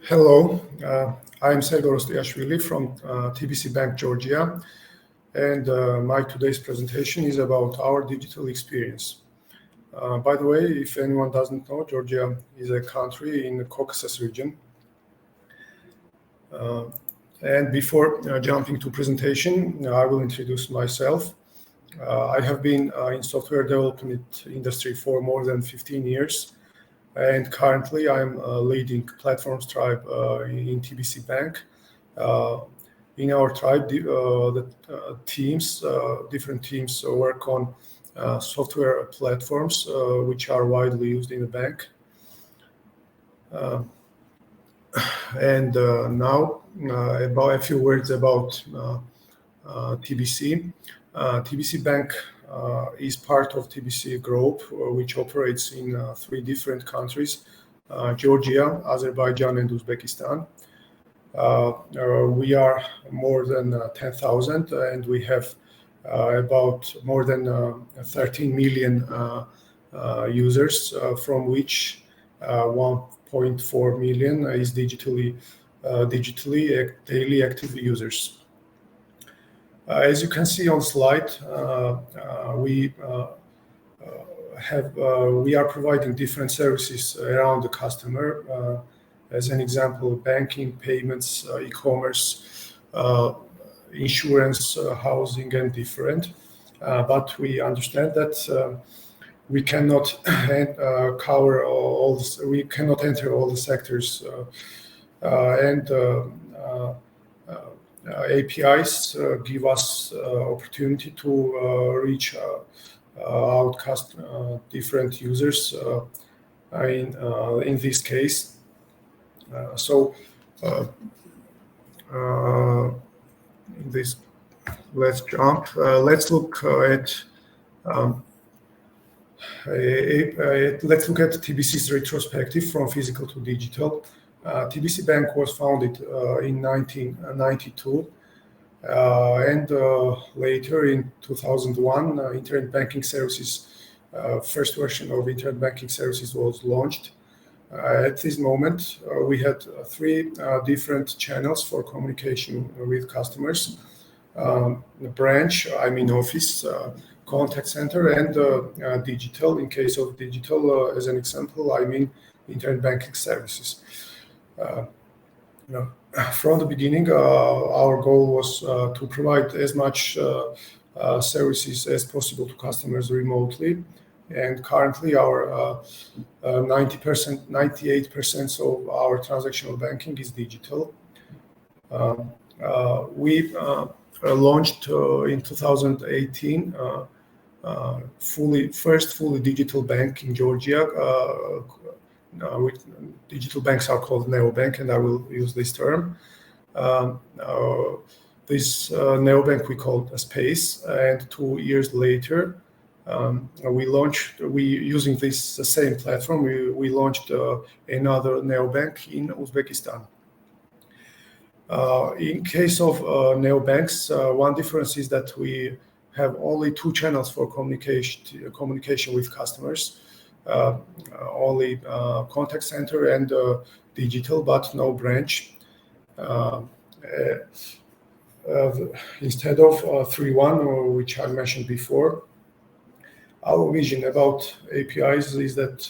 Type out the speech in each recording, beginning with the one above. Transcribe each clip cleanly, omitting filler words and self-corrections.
Hello, I'm Sergo Rostiashvili from TBC Bank, Georgia, and my today's presentation is about our digital experience. By the way, if anyone doesn't know, Georgia is a country in the Caucasus region. And before jumping to presentation, I will introduce myself. I have been in software development industry for more than 15 years. And currently, I'm leading Platforms Tribe in TBC Bank. In our tribe, different teams work on software platforms which are widely used in the bank. Now, about a few words about TBC. TBC Bank is part of TBC Group, which operates in three different countries, Georgia, Azerbaijan, and Uzbekistan. We are more than 10,000, and we have about more than 13 million users, from which 1.4 million is digitally daily active users. As you can see on slide, we are providing different services around the customer. As an example, banking, payments, e-commerce, insurance, housing, and different. But we understand that we cannot cover all. We cannot enter all the sectors, APIs give us opportunity to reach out different users in this case. Let's jump. Let's look at TBC's retrospective from physical to digital. TBC Bank was founded in 1992, and later in 2001, Internet Banking Services, first version of Internet Banking Services was launched. At this moment, we had three different channels for communication with customers: branch, I mean office, contact center, and digital. In case of digital, as an example, I mean Internet Banking Services. From the beginning, our goal was to provide as much services as possible to customers remotely, and currently our 98% of our transactional banking is digital. We launched in 2018 first fully digital bank in Georgia. Digital banks are called neobank, and I will use this term. This neobank we called a Space, and 2 years later, using this same platform, we launched another neobank in Uzbekistan. In case of neobanks, one difference is that we have only two channels for communication with customers. Only contact center and digital, but no branch. Instead of 3.1, which I mentioned before, our vision about APIs is that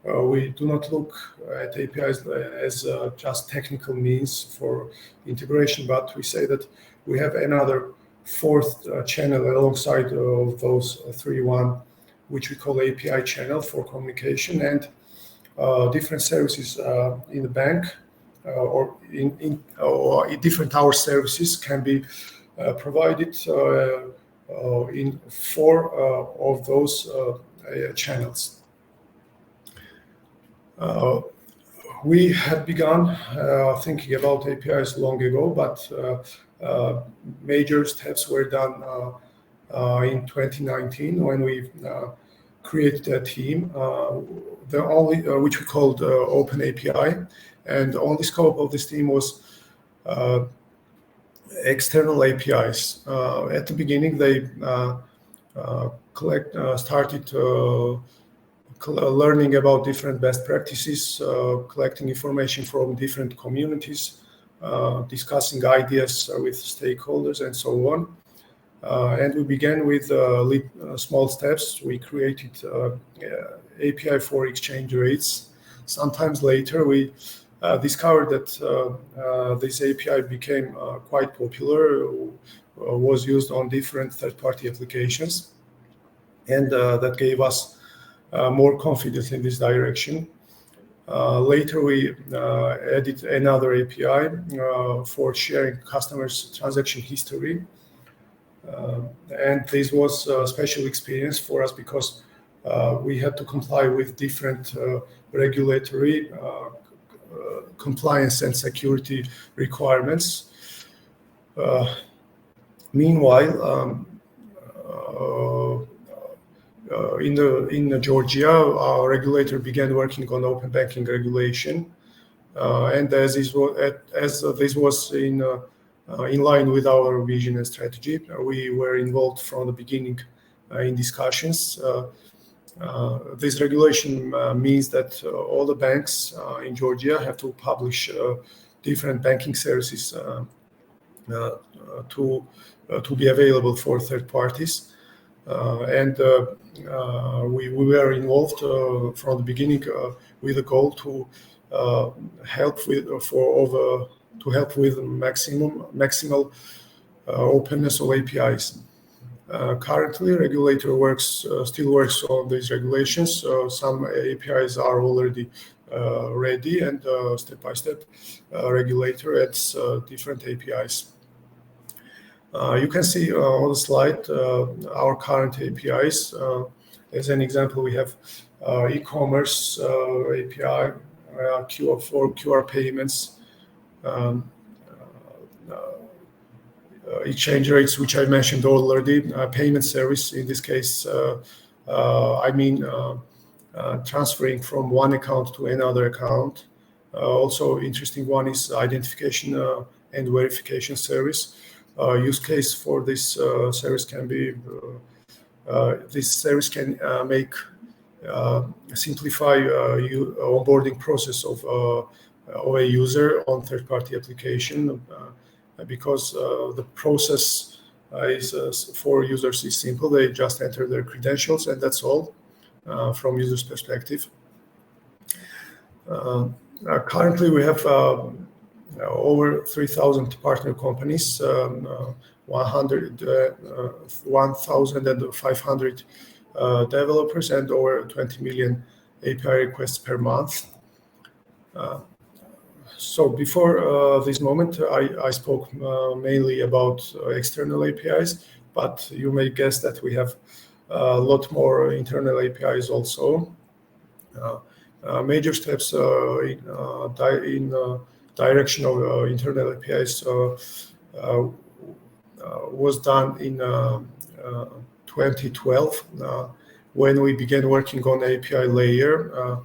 we do not look at APIs as just technical means for integration, but we say that we have another fourth channel alongside of those 3.1, which we call API channel for communication, and different services in the bank or in different hour services can be provided in four of those channels. We had begun thinking about APIs long ago, but major steps were done in 2019 when we created a team, which we called Open API, and the only scope of this team was external APIs. At the beginning, they started learning about different best practices, collecting information from different communities, discussing ideas with stakeholders, and so on. And we began with small steps. We created API for exchange rates. Sometimes later, we discovered that this API became quite popular, was used on different third-party applications, and that gave us more confidence in this direction. Later, we added another API for sharing customers' transaction history. And this was a special experience for us because we had to comply with different regulatory compliance and security requirements. Meanwhile, in Georgia, our regulator began working on open banking regulation, and as this was in line with our vision and strategy, we were involved from the beginning in discussions. This regulation means that all the banks in Georgia have to publish different banking services to be available for third parties. And we were involved from the beginning with a goal to help with maximal openness of APIs. Currently, regulator still works on these regulations. Some APIs are already ready, and step by step, regulator adds different APIs. You can see on the slide our current APIs. As an example, we have e-commerce API, for QR payments, exchange rates, which I mentioned already, payment service. In this case, I mean transferring from one account to another account. Also, interesting one is identification and verification service. Use case for this service can be make simplify onboarding process of a user on third-party application, because the process for users is simple. They just enter their credentials, and that's all from user's perspective. Currently, we have over 3,000 partner companies, 1,500 developers, and over 20 million API requests per month. So before this moment, I spoke mainly about external APIs, but you may guess that we have a lot more internal APIs also. Major steps in direction of internal APIs was done in 2012 when we began working on the API layer.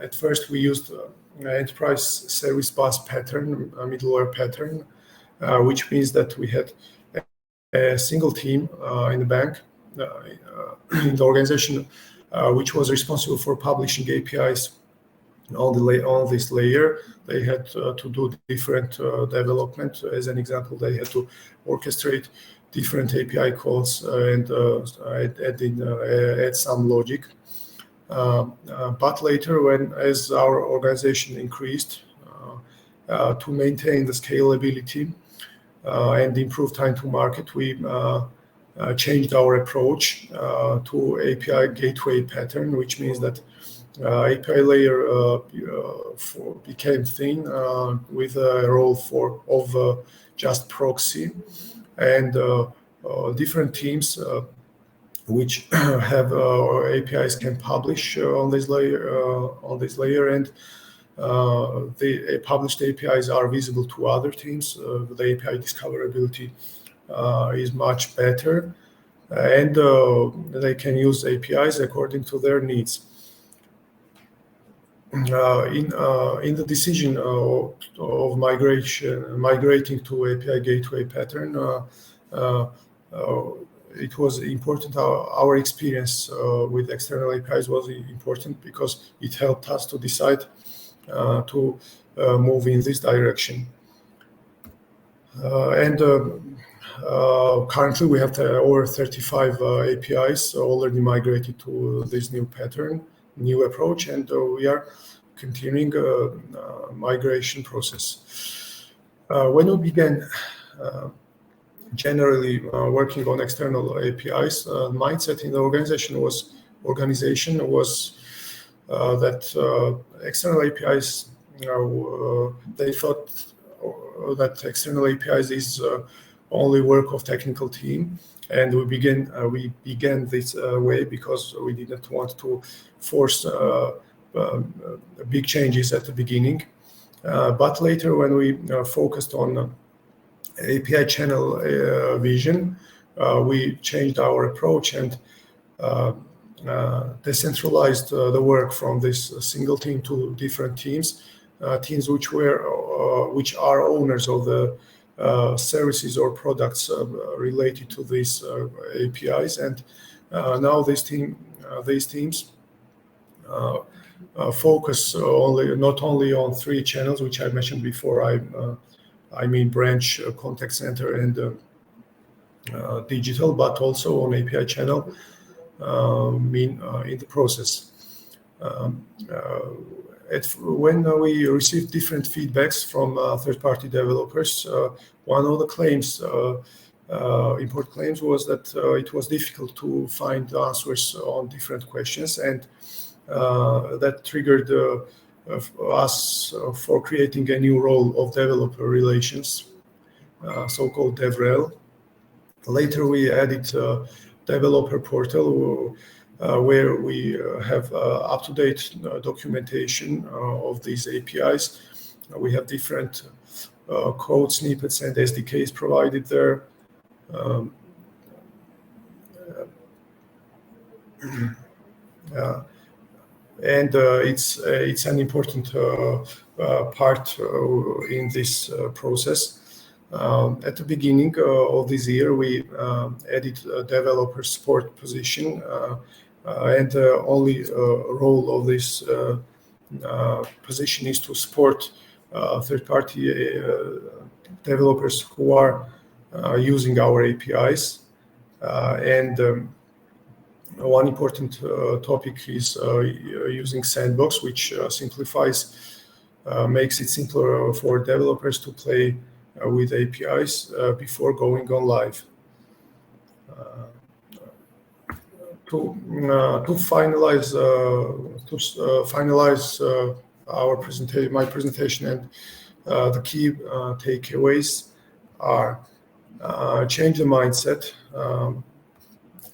At first, we used enterprise service bus pattern, a middleware pattern, which means that we had a single team in the bank, in the organization, which was responsible for publishing APIs on this layer. They had to do different development. As an example, they had to orchestrate different API calls and add some logic. But later, as our organization increased, to maintain the scalability and improve time to market, we changed our approach to API gateway pattern, which means that API layer became thin with a role of just proxy, and different teams which have APIs can publish on this layer, and the published APIs are visible to other teams. The API discoverability is much better, and they can use APIs according to their needs. In the decision of migrating to API gateway pattern, it was important. Our experience with external APIs was important because it helped us to decide to move in this direction. Currently, we have over 35 APIs already migrated to this new pattern, new approach, and we are continuing migration process. When we began generally working on external APIs, mindset in the organization was that external APIs, they thought that external APIs is only work of technical team, and we began this way because we didn't want to force big changes at the beginning. But later, when we focused on API channel vision, we changed our approach and decentralized the work from this single team to different teams which are owners of the services or products related to these APIs. And now these teams focus not only on 3 channels, which I mentioned before. I mean branch, contact center, and digital, but also on API channel in the process. When we received different feedbacks from third-party developers, one of the important claims was that it was difficult to find answers on different questions, and that triggered us for creating a new role of developer relations, so-called DevRel. Later, we added developer portal where we have up-to-date documentation of these APIs. We have different code snippets and SDKs provided there. And it's an important part in this process. At the beginning of this year, we added a developer support position, and the only role of this position is to support third-party developers who are using our APIs. One important topic is using Sandbox, which simplifies, makes it simpler for developers to play with APIs before going on live. To finalize my presentation, and the key takeaways are: change the mindset,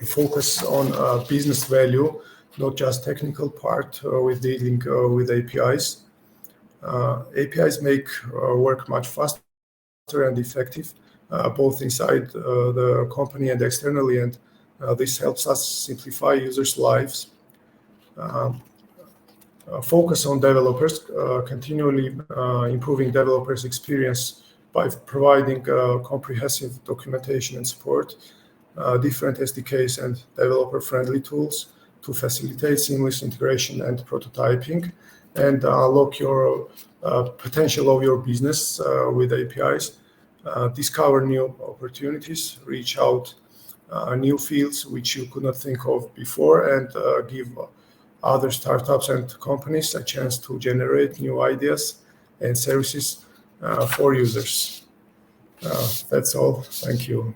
focus on business value, not just technical part with dealing with APIs. APIs make work much faster and effective, both inside the company and externally, and this helps us simplify users' lives. Focus on developers, continually improving developers' experience by providing comprehensive documentation and support, different SDKs and developer-friendly tools to facilitate seamless integration and prototyping, and unlock your potential of your business with APIs. Discover new opportunities, reach out new fields which you could not think of before, and give other startups and companies a chance to generate new ideas and services for users. That's all. Thank you.